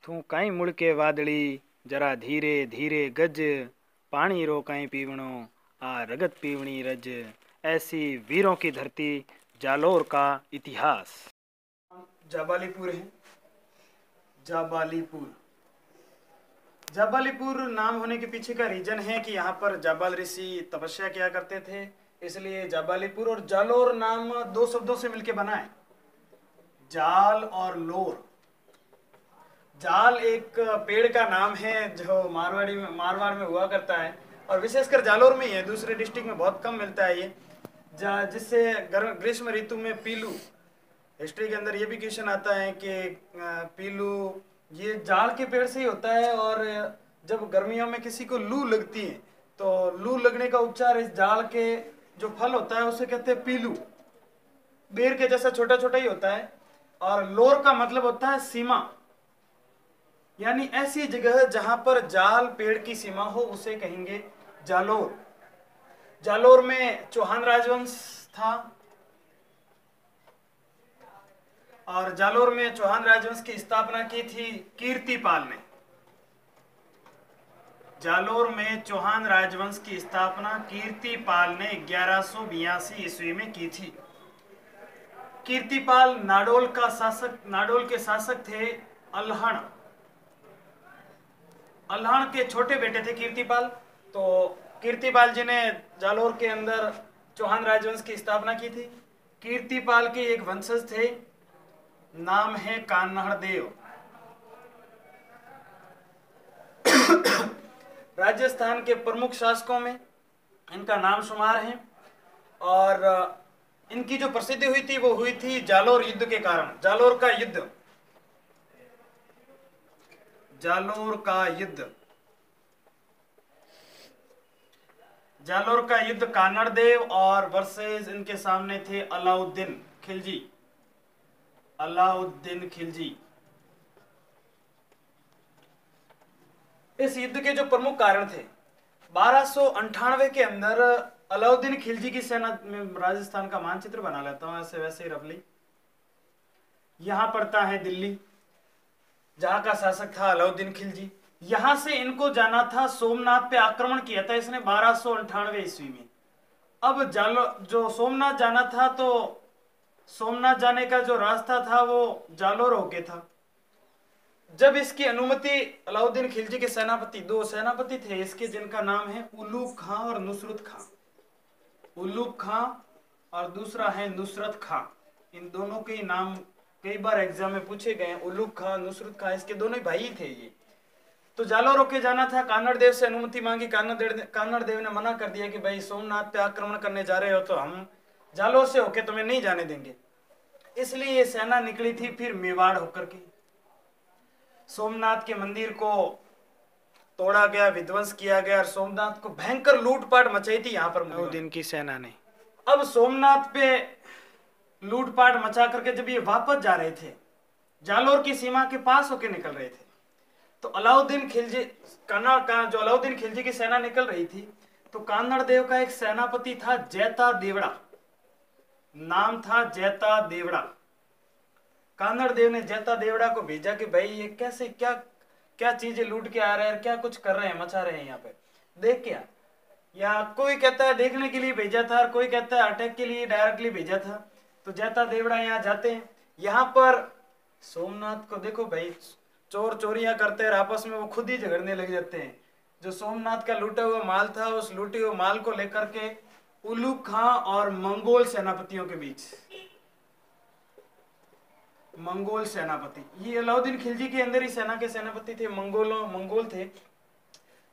तू काई मुड़ के वादड़ी, जरा धीरे धीरे गज, पानी रो काई पीवणो, आ रगत पीवणी रज। ऐसी वीरों की धरती जालोर का इतिहास। जाबालीपुर है। जाबालीपुर जाबालीपुर नाम होने के पीछे का रीजन है कि यहाँ पर जाबाल ऋषि तपस्या किया करते थे, इसलिए जाबालीपुर। और जालोर नाम दो शब्दों से मिलकर बना है, जाल और लोर। जाल एक पेड़ का नाम है जो मारवाड़ में हुआ करता है, और विशेषकर जालोर में ही है, दूसरे डिस्ट्रिक्ट में बहुत कम मिलता है ये, जिससे ग्रीष्म ऋतु में पीलू। हिस्ट्री के अंदर ये भी क्वेश्चन आता है कि पीलू ये जाल के पेड़ से ही होता है, और जब गर्मियों में किसी को लू लगती है तो लू लगने का उपचार इस जाल के जो फल होता है उसे कहते हैं पीलू। बेर के जैसा छोटा छोटा ही होता है। और लोर का मतलब होता है सीमा, यानी ऐसी जगह जहां पर जाल पेड़ की सीमा हो उसे कहेंगे जालोर। जालोर में चौहान राजवंश था, और जालोर में चौहान राजवंश की स्थापना की थी कीर्तिपाल ने। जालोर में चौहान राजवंश की स्थापना कीर्तिपाल ने 1182 ईस्वी में की थी। कीर्तिपाल नाडोल के शासक थे अल्हण। अल्हण के छोटे बेटे थे कीर्तिपाल। तो कीर्तिपाल जी ने जालोर के अंदर चौहान राजवंश की स्थापना की थी। कीर्तिपाल के एक वंशज थे, नाम है कान्हड़ देव। राजस्थान के प्रमुख शासकों में इनका नाम शुमार है, और इनकी जो प्रसिद्धि हुई थी वो हुई थी जालोर युद्ध के कारण। जालोर का युद्ध जालोर का युद्ध कान्हड़ देव और वर्सेस इनके सामने थे अलाउद्दीन खिलजी। इस युद्ध के जो प्रमुख कारण थे, 1298 के अंदर अलाउद्दीन खिलजी की सेना में, राजस्थान का मानचित्र बना लेता हूं ऐसे वैसे रफली। यहां पड़ता है दिल्ली, जहां का शासक था अलाउद्दीन खिलजी। यहां से इनको जाना था सोमनाथ पे, आक्रमण किया था इसने 1298 ईस्वी में। अब जो सोमनाथ जाना था, तो सोमनाथ जाने का जो रास्ता था वो जालोर होके था। जब इसकी अनुमति, अलाउद्दीन खिलजी के सेनापति, दो सेनापति थे इसके, जिनका नाम है उलूग खां और नुसरत खां। उलूग खां और दूसरा है नुसरत खां। इन दोनों के नाम कई बार एग्जाम में पूछे गए। उलूग खां, नुसरत खां, इसके दोनों ही भाई थे ये। तो जालोर होके जाना था। कान्हड़ देव से अनुमति मांगी, कान्हड़ देव ने मना कर दिया कि भाई सोमनाथ पे आक्रमण करने जा रहे हो तो हम जालोर से होके तुम्हें नहीं जाने देंगे। इसलिए ये सेना निकली थी फिर मेवाड़ होकर के। सोमनाथ के मंदिर को तोड़ा गया, विध्वंस किया गया, और सोमनाथ को भयंकर लूटपाट मचाई थी यहाँ पर अलाउद्दीन की सेना ने। अब सोमनाथ पे लूटपाट मचा करके जब ये वापस जा रहे थे, जालोर की सीमा के पास होके निकल रहे थे, तो अलाउद्दीन खिलजी की सेना निकल रही थी, तो कान्हड़ देव का एक सेनापति था जैता देवड़ा, नाम था जैता देवड़ा। कान्हड़ देव ने जैता देवड़ा को भेजा कि भाई ये कैसे क्या चीजें लूट के आ रहे हैं, क्या कुछ कर रहे हैं, मचा रहे हैं यहाँ पे, देख क्या। या कोई कहता है देखने के लिए भेजा था, और कोई कहता है अटैक के लिए डायरेक्टली भेजा था। तो जैता देवड़ा यहाँ जाते हैं। यहाँ पर सोमनाथ को देखो भाई, चोर चोरियां करते हैं, आपस में वो खुद ही झगड़ने लग जाते हैं। जो सोमनाथ का लूटा हुआ माल था, उस लूटे हुए माल को लेकर के उलूग खां और मंगोल सेनापतियों के बीच, मंगोल सेनापति, ये अलाउद्दीन खिलजी के अंदर ही सेना के सेनापति थे, मंगोल थे।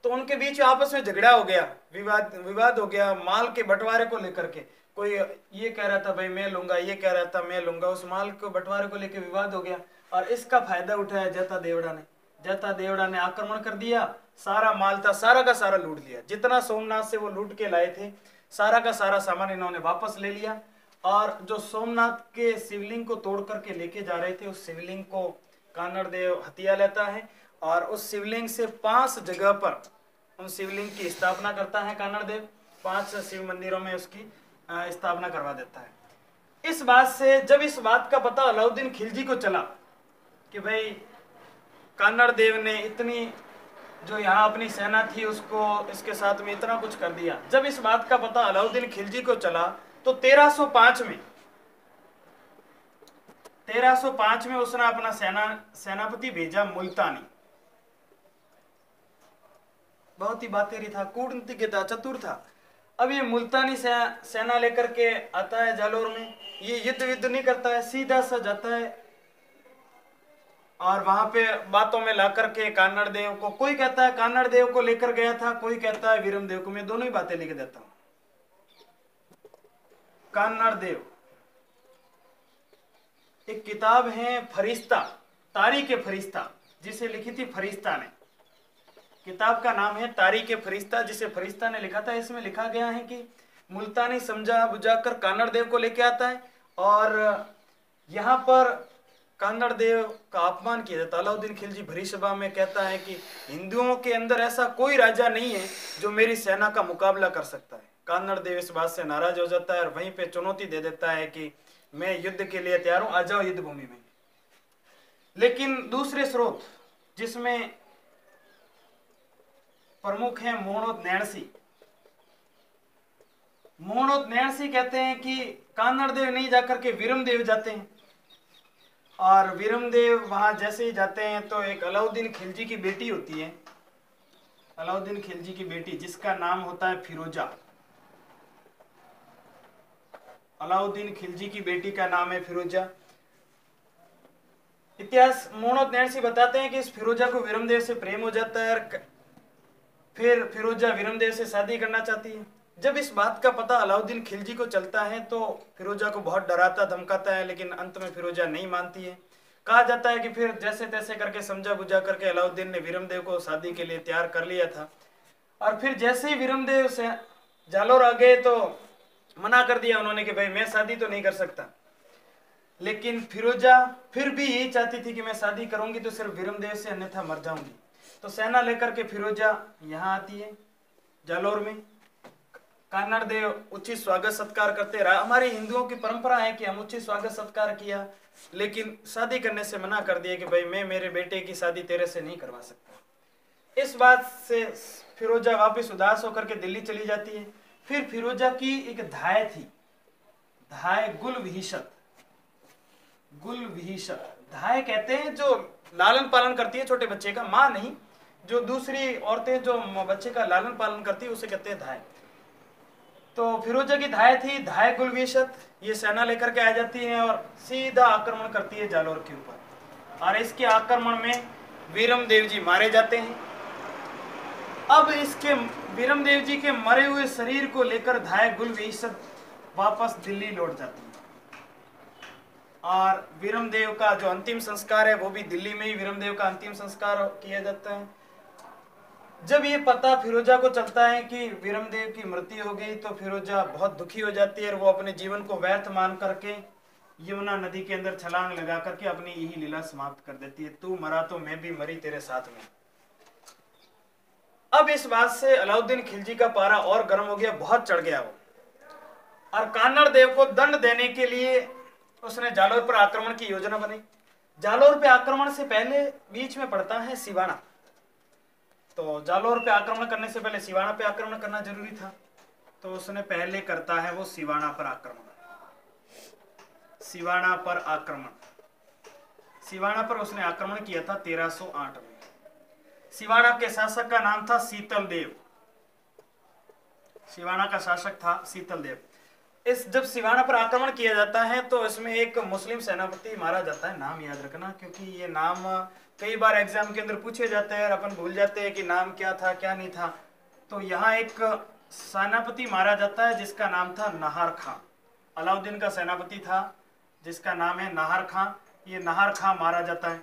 तो उनके बीच आपस में झगड़ा हो गया, विवाद हो गया माल के बंटवारे को लेकर के। कोई ये कह रहा था भाई मैं लूंगा, ये कह रहा था मैं लूंगा, उस माल को बंटवारे को लेकर विवाद हो गया, और इसका फायदा उठाया जैता देवड़ा ने आक्रमण कर दिया। सारा माल था, सारा का सारा लूट लिया। जितना सोमनाथ से वो लूट के लाए थे, सारा का सारा सामान इन्होंने वापस ले लिया। और जो सोमनाथ के शिवलिंग को तोड़ करके लेके जा रहे थे, उस शिवलिंग को कान्हड़ देव हथिया लेता है, और उस शिवलिंग से 5 जगह पर उन शिवलिंग की स्थापना करता है कान्हड़ देव। 5 शिव मंदिरों में उसकी स्थापना करवा देता है। जब इस बात का पता अलाउद्दीन खिलजी को चला कि भाई कान्नड़ देव ने इतनी जो यहाँ अपनी सेना थी उसको इसके साथ में इतना कुछ कर दिया। जब इस बात का पता अलाउद्दीन खिलजी को चला तो 1305 में उसने अपना सेनापति भेजा मुल्तानी। बहुत ही बातेरी था, कूटनीतिज्ञ था, चतुर था। अब ये मुल्तानी सेना लेकर के आता है जालोर में। ये युद्ध नहीं करता है, सीधा सा जाता है और वहां पे बातों में ला करके कान्नड़ देव को, कोई कहता है कान्नड़ देव को लेकर गया था, कोई कहता है वीरम देव को। मैं दोनों ही बातें लिख देता हूं। कान्नड़ देव, एक किताब है फरिश्ता, तारीख फरिश्ता, जिसे लिखी थी फरिश्ता ने। किताब का नाम है तारीख फरिश्ता, जिसे फरिश्ता ने लिखा था। इसमें लिखा गया है कि मुल्तानी समझा बुझाकर कान्नड़ देव को लेके आता है और यहाँ पर कान्नड़ देव का अपमान किया जाता है। अलाउद्दीन खिलजी भरी सभा में कहता है कि हिंदुओं के अंदर ऐसा कोई राजा नहीं है जो मेरी सेना का मुकाबला कर सकता है। कान्नड़ देव इस बात से नाराज हो जाता है और वहीं पे चुनौती दे देता है कि मैं युद्ध के लिए तैयार हूं, आ जाओ युद्ध भूमि में। लेकिन दूसरे स्रोत जिसमें प्रमुख है मोहनोद नैणसी कहते हैं कि कान्नड़ देव नहीं जाकर के वीरम देव जाते हैं और वीरम देव वहां जैसे ही जाते हैं तो एक अलाउद्दीन खिलजी की बेटी होती है, अलाउद्दीन खिलजी की बेटी, जिसका नाम होता है फिरोजा। अलाउद्दीन खिलजी की बेटी का नाम है फिरोजा। इतिहास मोहनोद नैणसी बताते हैं कि इस फिरोजा को वीरम देव से प्रेम हो जाता है और फिर फिरोजा वीरम देव से शादी करना चाहती है। जब इस बात का पता अलाउद्दीन खिलजी को चलता है तो फिरोजा को बहुत डराता धमकाता है, लेकिन अंत में फिरोजा नहीं मानती है। कहा जाता है कि फिर जैसे तैसे करके समझा बुझा करके अलाउद्दीन ने वीरम देव को शादी के लिए तैयार कर लिया था और फिर जैसे ही वीरम देव से जालोर आ गए तो मना कर दिया उन्होंने कि भाई मैं शादी तो नहीं कर सकता। लेकिन फिरोजा फिर भी यही चाहती थी कि मैं शादी करूंगी तो सिर्फ वीरम देव से, अन्यथा मर जाऊंगी। तो सेना लेकर के फिरोजा यहाँ आती है जालोर में। कान्नड़ देव उचित स्वागत सत्कार करते रहा। हमारे हिंदुओं की परंपरा है कि हम उचित स्वागत सत्कार किया, लेकिन शादी करने से मना कर दिया कि भाई मैं मेरे बेटे की शादी तेरे से नहीं करवा सकता। इस बात से फिरोजा वापस उदास होकर के दिल्ली चली जाती है। फिर फिरोजा की एक धाय थी, धाय गुलविहिशत। धाय कहते हैं जो लालन पालन करती है छोटे बच्चे का, माँ नहीं, जो दूसरी औरतें जो बच्चे का लालन पालन करती है उसे कहते हैं धाय। तो फिरोजा की धाय थी, धाय गुलविहिशत। ये सेना लेकर के आ जाती है और सीधा आक्रमण करती है जालोर के ऊपर और इसके आक्रमण में वीरम देव जी मारे जाते हैं। अब इसके वीरम देव जी के मरे हुए शरीर को लेकर धाय गुलविहिशत वापस दिल्ली लौट जाती है और वीरम देव का जो अंतिम संस्कार है वो भी दिल्ली में ही वीरम देव का अंतिम संस्कार किया जाता है। जब ये पता फिरोजा को चलता है कि वीरम देव की मृत्यु हो गई तो फिरोजा बहुत दुखी हो जाती है और वो अपने जीवन को व्यर्थ मान करके यमुना नदी के अंदर छलांग लगा करके अपनी यही लीला समाप्त कर देती है। तू मरा तो मैं भी मरी तेरे साथ में। अब इस बात से अलाउद्दीन खिलजी का पारा और गर्म हो गया, बहुत चढ़ गया वो, और कान्नड़ देव को दंड देने के लिए उसने जालोर पर आक्रमण की योजना बनाई। जालोर पे आक्रमण से पहले बीच में पड़ता है सिवाना, तो जालोर पे आक्रमण करने से पहले सिवाना पे आक्रमण करना जरूरी था, तो उसने पहले करता है वो सिवाना पर आक्रमण। सिवाना पर उसने आक्रमण किया था 1308 में। सिवाना के शासक का नाम था शीतल देव। सिवाना का शासक था शीतल देव। जब सिवाना पर आक्रमण किया जाता है तो इसमें एक मुस्लिम सेनापति मारा जाता है। नाम याद रखना, क्योंकि ये नाम कई बार एग्जाम के अंदर पूछे जाते हैं और अपन भूल जाते हैं कि नाम क्या था क्या नहीं था। तो यहाँ एक सेनापति मारा जाता है जिसका नाम था नाहर खां। अलाउद्दीन का सेनापति था जिसका नाम है नाहर खां। ये नाहर खां मारा जाता है।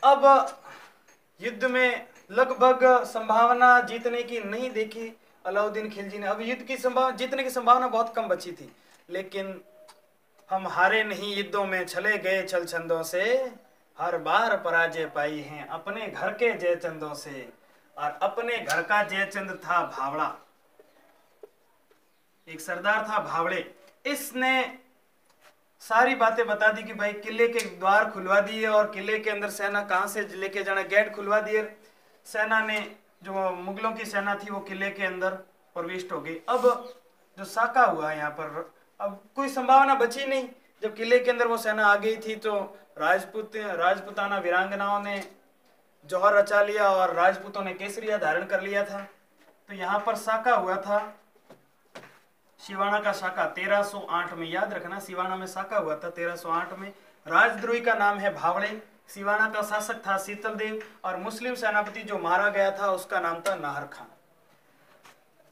अब युद्ध में लगभग संभावना जीतने की नहीं देखी अलाउद्दीन खिलजी ने। अब युद्ध की जीतने की संभावना बहुत कम बची थी, लेकिन हम हारे नहीं युद्धों में, चले गए छल छंदों से, हर बार पराजय पाई हैं अपने घर के जयचंदों से। और अपने घर का जयचंद था भावड़ा, एक सरदार था भावड़े। इसने सारी बातें बता दी कि भाई किले के द्वार खुलवा दिए और किले के अंदर सेना कहाँ से लेके जाना, गेट खुलवा दिए। सेना ने, जो मुगलों की सेना थी वो किले के अंदर प्रविष्ट हो गई। अब जो साका हुआ यहाँ पर, अब कोई संभावना बची नहीं। जब किले के अंदर वो सेना आ गई थी तो राजपुताना वीरांगनाओं ने जौहर रचा लिया और राजपूतों ने केसरिया धारण कर लिया था। तो यहाँ पर साका हुआ था, सिवाना का साका 1308 में। याद रखना, सिवाना में साका हुआ था 1308 में। राजद्रोही का नाम है भावड़े। सिवाना का शासक था शीतल देव और मुस्लिम सेनापति जो मारा गया था उसका नाम था नाहर खान।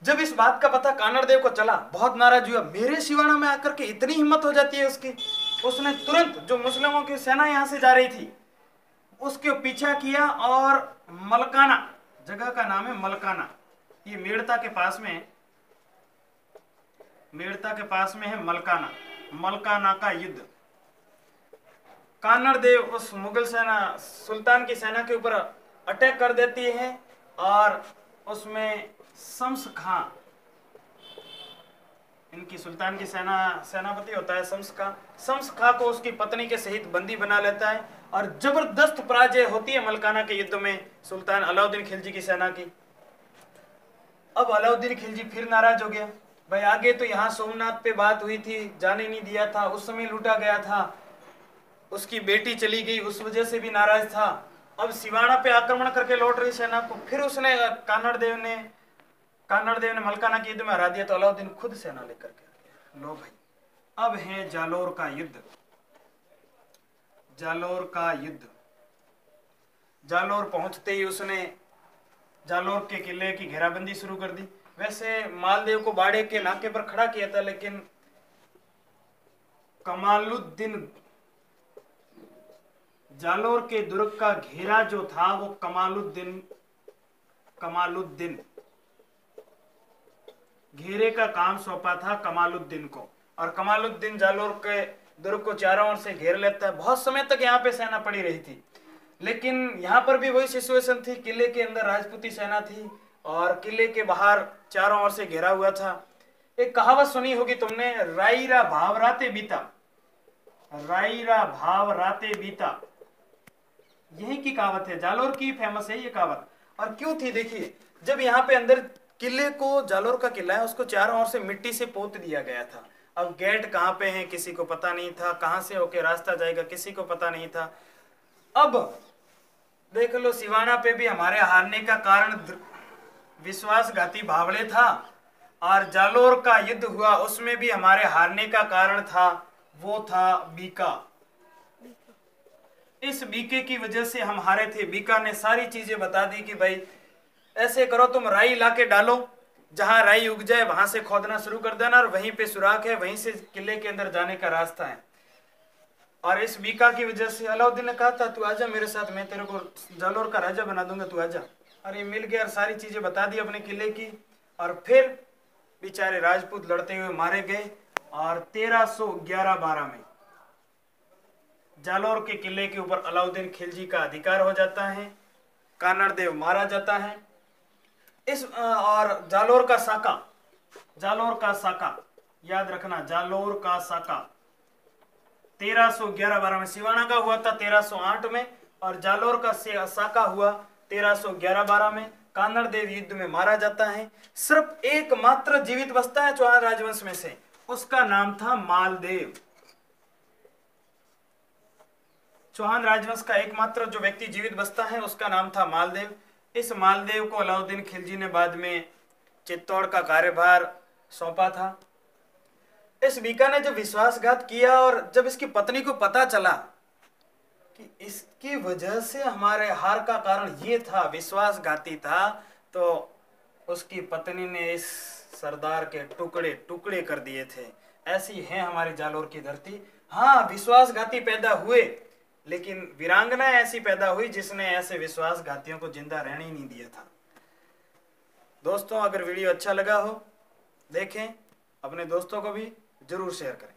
जब इस बात का पता कानड़ देव को चला, बहुत नाराज हुआ, मेरे सिवाना में आकर के इतनी हिम्मत हो जाती है उसकी। उसने तुरंत, जो मुस्लिमों की सेना यहाँ से जा रही थी उसके पीछा किया और मलकाना, जगह का नाम है मलकाना, ये मेड़ता के पास में है, मेड़ता के पास में है मलकाना। मलकाना का युद्ध, कानड़ देव उस मुगल सेना, सुल्तान की सेना के ऊपर अटैक कर देती है और उसमें शम्स खां, इनकी सुल्तान की सेनापति होता है शम्स खां को उसकी पत्नी के सहित बंदी बना लेता है और जबरदस्त पराजय होती है मलकाना के युद्ध में सुल्तान अलाउद्दीन खिलजी की सेना की। अब अलाउद्दीन खिलजी फिर नाराज हो गया, भाई आगे तो यहाँ सोमनाथ पे बात हुई थी, जाने नहीं दिया था, उस समय लूटा गया था, उसकी बेटी चली गई, उस वजह से भी नाराज था। अब सिवाना पे आक्रमण करके लौट रही सेना को फिर उसने कानड़ देव ने मलकाना के युद्ध में हरा दिया। तो अलाउद्दीन खुद सेना लेकर के आ गया। लो भाई, अब है जालोर का युद्ध। जालोर का युद्ध, जालोर पहुंचते ही उसने जालोर के किले की घेराबंदी शुरू कर दी। वैसे मालदेव को बाड़े के नाके पर खड़ा किया था, लेकिन कमालुद्दीन, जालोर के दुर्ग का घेरा जो था वो कमालुद्दीन घेरे का काम सौंपा था कमालुद्दीन को। और कमालुद्दीन जालोर के दुर्ग को चारों ओर से घेर लेता है। बहुत समय तक यहाँ पे सेना पड़ी रही थी, लेकिन यहाँ पर भी वही सिचुएशन थी, किले के अंदर राजपूती सेना थी और किले के बाहर चारों ओर से घेरा हुआ था। एक कहावत सुनी होगी तुमने, राईरा भाव राते बीता, राईरा भाव राते बीता, यही की कहावत है, जालोर की फेमस है ये कहावत। और क्यों थी, देखिए, जब यहाँ पे अंदर किले को, जालोर का किला है, उसको चारों ओर से मिट्टी से पोत दिया गया था। अब गेट कहाँ पे है किसी को पता नहीं था, कहाँ से होके रास्ता जाएगा किसी को पता नहीं था। अब देख लो, सिवाना पे भी हमारे हारने का कारण विश्वासघाती भावड़े था और जालोर का युद्ध हुआ उसमें भी हमारे हारने का कारण था, वो था बीका। इस बीके की वजह से हम हारे थे। बीका ने सारी चीजें बता दी कि भाई ऐसे करो, तुम राई लाके डालो, जहां राई उग जाए वहां से खोदना शुरू कर देना और वहीं पे सुराख है, वहीं से किले के अंदर जाने का रास्ता है। और इस बीका की वजह से अलाउद्दीन ने कहा था, तू आजा मेरे साथ, मैं तेरे को जालोर का राजा बना दूंगा, तू आजा। और ये मिल गया और सारी चीजें बता दी अपने किले की। और फिर बेचारे राजपूत लड़ते हुए मारे गए और 1311-12 में जालोर के किले के ऊपर अलाउद्दीन खिलजी का अधिकार हो जाता है, कानड़ देव मारा जाता है। इस और जालोर का साका याद रखना, जालोर का साका 1311-12 में। सिवाना का हुआ था 1308 में और जालोर का साका हुआ 1311-12 में। कानड़ देव युद्ध में मारा जाता है। सिर्फ एकमात्र जीवित बचता है चौहान राजवंश में से, उसका नाम था मालदेव। चौहान राजवंश का एकमात्र जो व्यक्ति जीवित बचता है उसका नाम था मालदेव। इस मालदेव को अलाउद्दीन खिलजी ने बाद में चित्तौड़ का कार्यभार सौंपा था। इस बीका ने जब विश्वासघात किया और जब इसकी पत्नी को पता चला कि इसकी वजह से हमारे हार का कारण ये था, विश्वासघाती था, तो उसकी पत्नी ने इस सरदार के टुकड़े टुकड़े कर दिए थे। ऐसी है हमारी जालोर की धरती। हाँ, विश्वासघाती पैदा हुए, लेकिन वीरांगना ऐसी पैदा हुई जिसने ऐसे विश्वासघातियों को जिंदा रहने ही नहीं दिया था। दोस्तों, अगर वीडियो अच्छा लगा हो, देखें, अपने दोस्तों को भी जरूर शेयर करें।